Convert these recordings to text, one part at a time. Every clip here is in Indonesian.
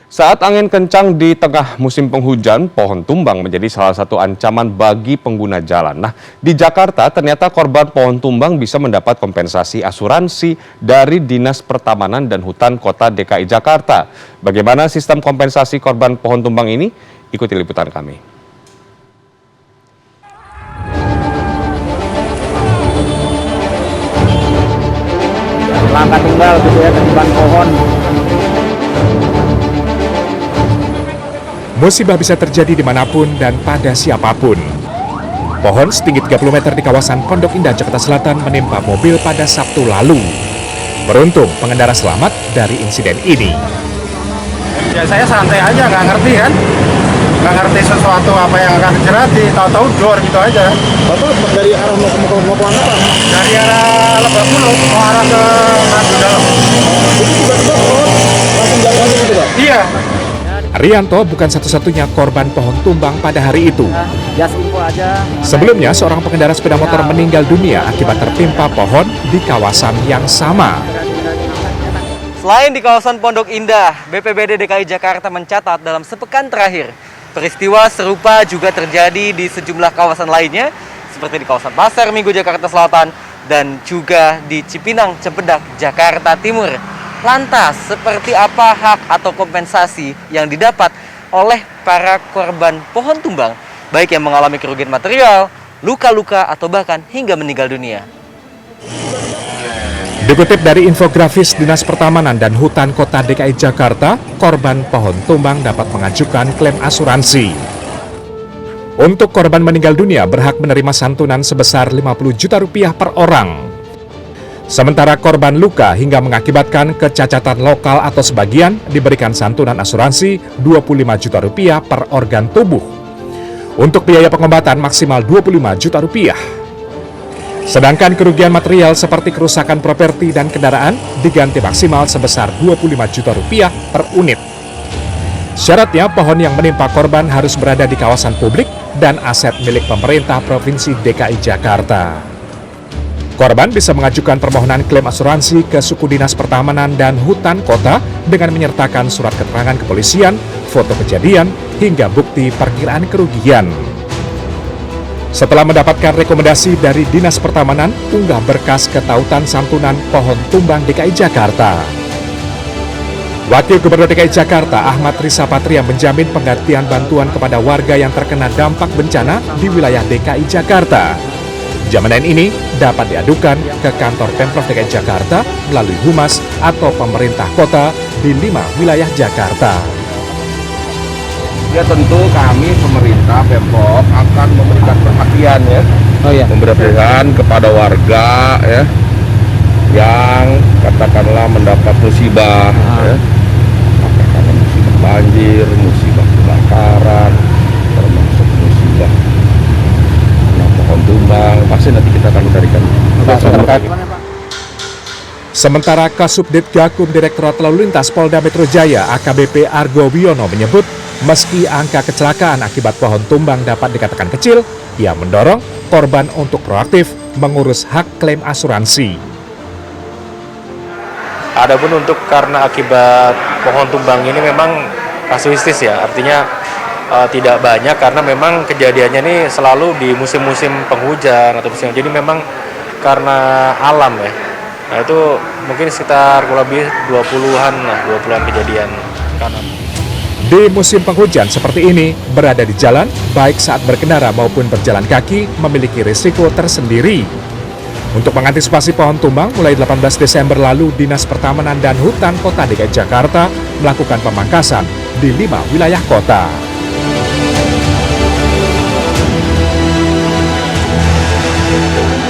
Saat angin kencang di tengah musim penghujan, pohon tumbang menjadi salah satu ancaman bagi pengguna jalan. Nah, di Jakarta ternyata korban pohon tumbang bisa mendapat kompensasi asuransi dari Dinas Pertamanan dan Hutan Kota DKI Jakarta. Bagaimana sistem kompensasi korban pohon tumbang ini? Ikuti liputan kami. Langkah tinggal gitu ya, ketiban pohon. Musibah bisa terjadi dimanapun dan pada siapapun. Pohon setinggi 30 meter di kawasan Pondok Indah, Jakarta Selatan menimpa mobil pada Sabtu lalu. Beruntung pengendara selamat dari insiden ini. Ya saya santai aja, nggak ngerti kan. Nggak ngerti sesuatu apa yang akan terjadi, tahu-tahu dor gitu aja. Bapak dari arah mau kemana Pak? Dari arah Lebak Bulus mau arah ke Ratu Dalam. Itu tiba-tiba pohon langsung jatuh aja gitu Pak? Iya. Rianto bukan satu-satunya korban pohon tumbang pada hari itu. Sebelumnya, seorang pengendara sepeda motor meninggal dunia akibat tertimpa pohon di kawasan yang sama. Selain di kawasan Pondok Indah, BPBD DKI Jakarta mencatat dalam sepekan terakhir, peristiwa serupa juga terjadi di sejumlah kawasan lainnya, seperti di kawasan Pasar Minggu, Jakarta Selatan, dan juga di Cipinang, Cempedak, Jakarta Timur. Lantas, seperti apa hak atau kompensasi yang didapat oleh para korban pohon tumbang, baik yang mengalami kerugian material, luka-luka, atau bahkan hingga meninggal dunia? Dikutip dari infografis Dinas Pertamanan dan Hutan Kota DKI Jakarta, korban pohon tumbang dapat mengajukan klaim asuransi. Untuk korban meninggal dunia berhak menerima santunan sebesar Rp50 juta per orang. Sementara korban luka hingga mengakibatkan kecacatan lokal atau sebagian diberikan santunan asuransi Rp25 juta per organ tubuh. Untuk biaya pengobatan maksimal Rp25 juta. Sedangkan kerugian material seperti kerusakan properti dan kendaraan diganti maksimal sebesar Rp25 juta per unit. Syaratnya pohon yang menimpa korban harus berada di kawasan publik dan aset milik pemerintah Provinsi DKI Jakarta. Korban bisa mengajukan permohonan klaim asuransi ke Suku Dinas Pertamanan dan Hutan Kota dengan menyertakan surat keterangan kepolisian, foto kejadian, hingga bukti perkiraan kerugian. Setelah mendapatkan rekomendasi dari Dinas Pertamanan, unggah berkas ketautan santunan pohon tumbang DKI Jakarta. Wakil Gubernur DKI Jakarta Ahmad Riza Patria menjamin penggantian bantuan kepada warga yang terkena dampak bencana di wilayah DKI Jakarta. Jaminan ini dapat diadukan ke kantor Pemprov DKI Jakarta melalui Humas atau pemerintah kota di 5 wilayah Jakarta. Ya tentu kami pemerintah Pemprov akan memberikan perhatian ya, memberikan perhatian kepada warga ya yang katakanlah mendapat musibah, ya, katakanlah musibah banjir, musibah kebakaran, termasuk musibah pohon tumbang, pasti nanti kita akan carikan. Sementara Kasubdit Gakum Direktorat Lalu Lintas Polda Metro Jaya AKBP Argo Wiono menyebut, meski angka kecelakaan akibat pohon tumbang dapat dikatakan kecil, ia mendorong korban untuk proaktif mengurus hak klaim asuransi. Adapun untuk karena akibat pohon tumbang ini memang kasuistis ya, artinya tidak banyak karena memang kejadiannya ini selalu di musim-musim penghujan atau musim, jadi memang karena alam ya. Nah itu mungkin sekitar kurang lebih 20-an kejadian kanan. Di musim penghujan seperti ini, berada di jalan, baik saat berkendara maupun berjalan kaki, memiliki risiko tersendiri. Untuk mengantisipasi pohon tumbang, mulai 18 Desember lalu, Dinas Pertamanan dan Hutan Kota DKI Jakarta melakukan pemangkasan di 5 wilayah kota.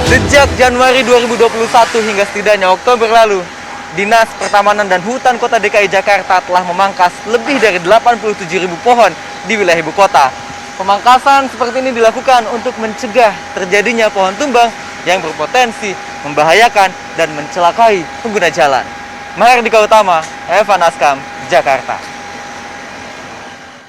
Sejak Januari 2021 hingga setidaknya Oktober lalu, Dinas Pertamanan dan Hutan Kota DKI Jakarta telah memangkas lebih dari 87.000 pohon di wilayah ibu kota. Pemangkasan seperti ini dilakukan untuk mencegah terjadinya pohon tumbang yang berpotensi membahayakan dan mencelakai pengguna jalan. Mahardika Utama, Evan Askam, Jakarta.